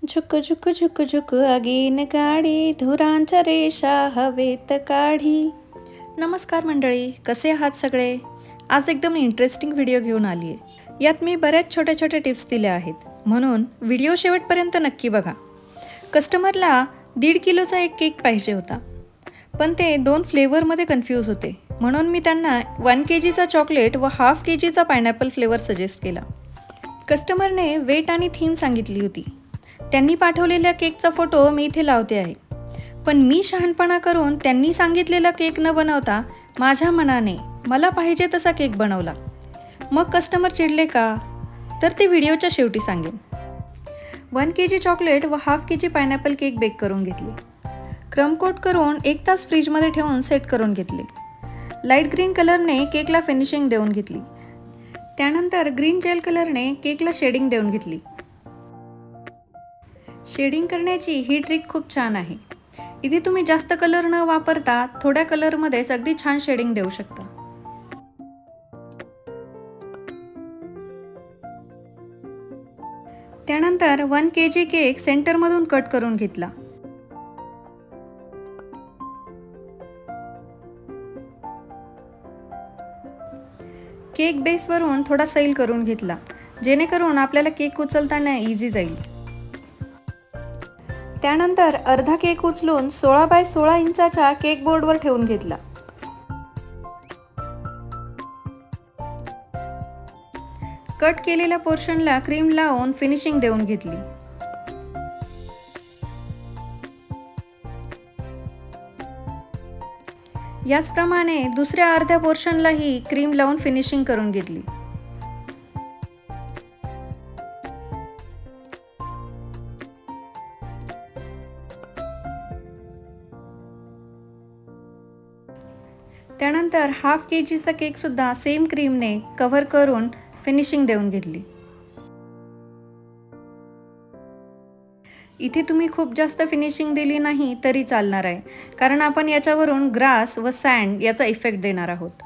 झुक झुक झुक झुक आगीन गाडी, धुरांच्या रेषा हवेत काढी. नमस्कार मंडळी, कसे आहात सगळे? आज एकदम इंटरेस्टिंग व्हिडिओ घेऊन आली आहे. यात मी बऱ्याच छोट्या छोट्या टिप्स दिल्या आहेत, म्हणून व्हिडिओ शेवटपर्यंत नक्की बघा. कस्टमरला 1.5 किलोचा एक केक पाहिजे होता, पण ते 2 फ्लेवरमध्ये कन्फ्यूज होते. म्हणून मी त्यांना 1 kgचा चॉकलेट व ½ kgचा पायनॅपल फ्लेवर सजेस्ट केला. कस्टमरने वेट आणि थीम सांगितली होती. त्यांनी पाठवलेल्या केकचा फोटो मी इथे लावते आहे. पण मी शहाणपणा करून त्यांनी सांगितलेला केक न बनवता माझ्या मनाने मला पाहिजे तसा केक बनवला. मग कस्टमर चिडले का? तर ते व्हिडिओच्या शेवटी सांगेन. 1 kg चॉकलेट व ½ kg पायनॅपल केक बेक करून घेतले. क्रम कोट करून 1 तास फ्रीजमध्ये ठेवून सेट करून घेतले. लाईट ग्रीन कलरने केकला फिनिशिंग देऊन घेतली. त्यानंतर ग्रीन जेल कलरने केकला शेडिंग देऊन घेतली. शेडिंग करण्याची ही ट्रिक खूप छान आहे. इथे तुम्ही जास्त कलर न वापरता थोड्या कलरमध्येच अगदी छान शेडिंग देऊ शकता. त्यानंतर 1 kg केक सेंटरमधून कट करून घेतला. केक बेसवरून थोडा सैल करून घेतला, जेणेकरून आपल्याला केक उचलताना इझी जाईल. त्यानंतर अर्धा केक उचलून 16 बाय 16 इंचाच्या केक बोर्डवर ठेवून घेतला. कट केलेल्या पोर्शनला क्रीम लावून फिनिशिंग देऊन घेतली. याचप्रमाणे दुसऱ्या अर्ध्या पोर्शनलाही क्रीम लावून फिनिशिंग करून घेतली. त्यानंतर ½ kgचा केक सुद्धा सेम क्रीमने कव्हर करून फिनिशिंग देऊन घेतली. इथे तुम्ही खूप जास्त फिनिशिंग दिली नाही तरी चालणार आहे, कारण आपण याच्यावरून ग्रास व सँड याचा इफेक्ट देणार आहोत.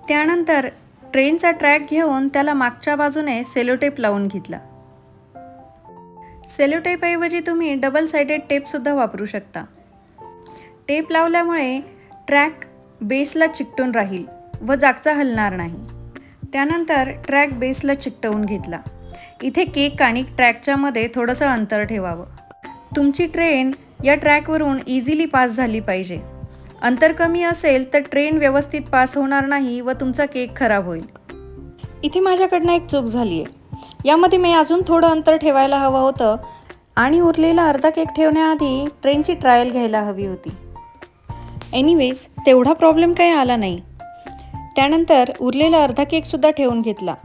त्यानंतर ट्रेनचा ट्रॅक घेऊन त्याला मागच्या बाजूने सेलोटेप लावून घेतला. सेलोटेप ऐवजी तुम्ही डबल साइडेड टेप सुद्धा वापरू शकता. टेप लावल्यामुळे ट्रॅक बेसला चिकटून राहील व जागचा हलणार नाही. त्यानंतर ट्रॅक बेसला चिकटवून घेतला. इथे केक आणि ट्रॅकच्या मध्ये थोडंसं अंतर ठेवावं. तुमची ट्रेन या ट्रॅकवरून इझिली पास झाली पाहिजे. अंतर कमी असेल तर ट्रेन व्यवस्थित पास होणार नाही व तुमचा केक खराब होईल. इथे माझ्याकडनं एक चूक झाली आहे. यामध्ये मी अजून थोडं अंतर ठेवायला हवं होतं आणि उरलेला अर्धा केक ठेवण्याआधी ट्रेनची ट्रायल घ्यायला हवी होती. एनिवेज तेवढा प्रॉब्लेम काही आला नाही. त्यानंतर उरलेला अर्धा केक सुद्धा ठेवून घेतला.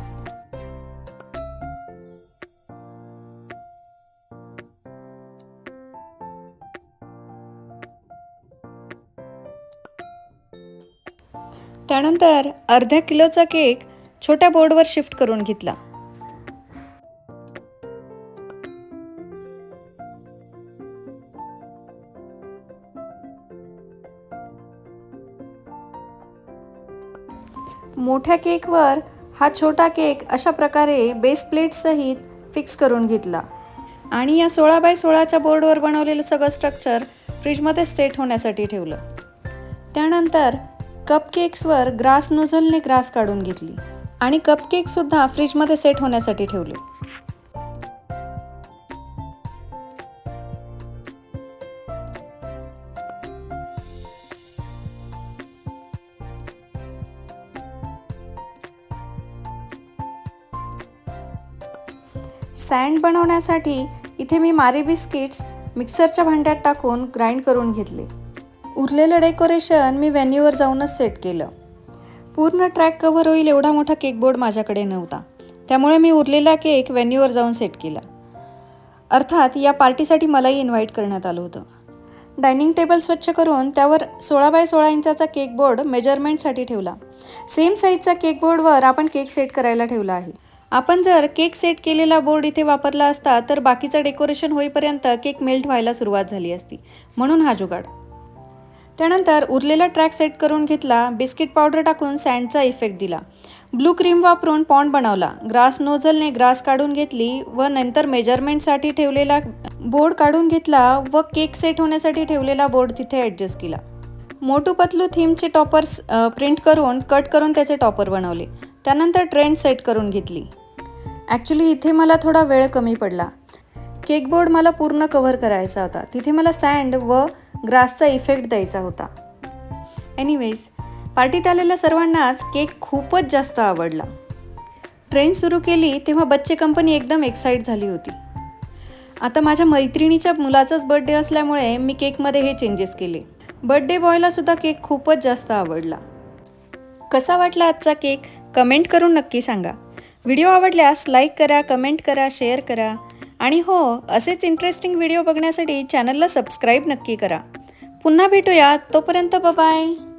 त्यानंतर अर्ध्या किलोचा केक छोट्या बोर्डवर शिफ्ट करून घेतला. मोठ्या केकवर हा छोटा केक अशा प्रकारे बेस प्लेट सहित फिक्स करून घेतला आणि या 16 बाय 16च्या बोर्डवर बनवलेलं सगळं स्ट्रक्चर फ्रीजमध्ये सेट होण्यासाठी ठेवलं. त्यानंतर कपकेक्सवर ग्रास नोझलने ग्रास काढून घेतली आणि कपकेकसुद्धा फ्रीजमध्ये सेट होण्यासाठी ठेवले. सँड बनवण्यासाठी इथे मी मारी बिस्किट्स मिक्सरच्या भांड्यात टाकून ग्राइंड करून घेतले. उरलेलं डेकोरेशन मी व्हेन्यूवर जाऊनच सेट केलं. पूर्ण ट्रॅक कव्हर होईल एवढा मोठा केक बोर्ड माझ्याकडे नव्हता, त्यामुळे मी उरलेला केक व्हेन्यूवर जाऊन सेट केला. अर्थात या पार्टीसाठी मलाही इन्व्हाइट करण्यात आलं होतं. डायनिंग टेबल स्वच्छ करून त्यावर 16 बाय 16 इंचाचा केक बोर्ड मेजरमेंटसाठी ठेवला. सेम साईजचा केक बोर्डवर आपण केक सेट करायला ठेवला आहे. आपण जर केक सेट केलेला बोर्ड इथे वापरला असता तर बाकीचं डेकोरेशन होईपर्यंत केक मेल्ट व्हायला सुरुवात झाली असती, म्हणून हा जुगाड. त्यानंतर उरलेला ट्रॅक सेट करून घेतला. बिस्किट पावडर टाकून सँडचा इफेक्ट दिला. ब्लू क्रीम वापरून पॉन्ड बनवला. ग्रास नोझलने ग्रास काढून घेतली व नंतर मेजरमेंटसाठी ठेवलेला बोर्ड काढून घेतला व केक सेट होण्यासाठी ठेवलेला बोर्ड तिथे ॲडजस्ट केला. मोटू पतलू थीमचे टॉपर्स प्रिंट करून कट करून त्याचे टॉपर बनवले. त्यानंतर ट्रेंड सेट करून घेतली. ॲक्च्युली इथे मला थोडा वेळ कमी पडला. केक बोर्ड मला पूर्ण कव्हर करायचा होता. तिथे मला सँड व ग्रासचा इफेक्ट द्यायचा होता. एनिवेज, पार्टीत आलेल्या सर्वांनाच केक खूपच जास्त आवडला. ट्रेन सुरू केली तेव्हा बच्चे कंपनी एकदम एक्साइट झाली होती. आता माझ्या मैत्रिणीच्या मुलाचाच बर्थडे असल्यामुळे मी केकमध्ये हे चेंजेस केले. बर्थडे बॉयला सुद्धा केक खूपच जास्त आवडला. कसा वाटला आजचा केक कमेंट करून नक्की सांगा. व्हिडिओ आवडल्यास लाईक करा, कमेंट करा, शेअर करा आणि हो, असेच इंटरेस्टिंग व्हिडिओ बघण्यासाठी चॅनलला सबस्क्राईब नक्की करा. पुन्हा भेटूया, तोपर्यंत बाय.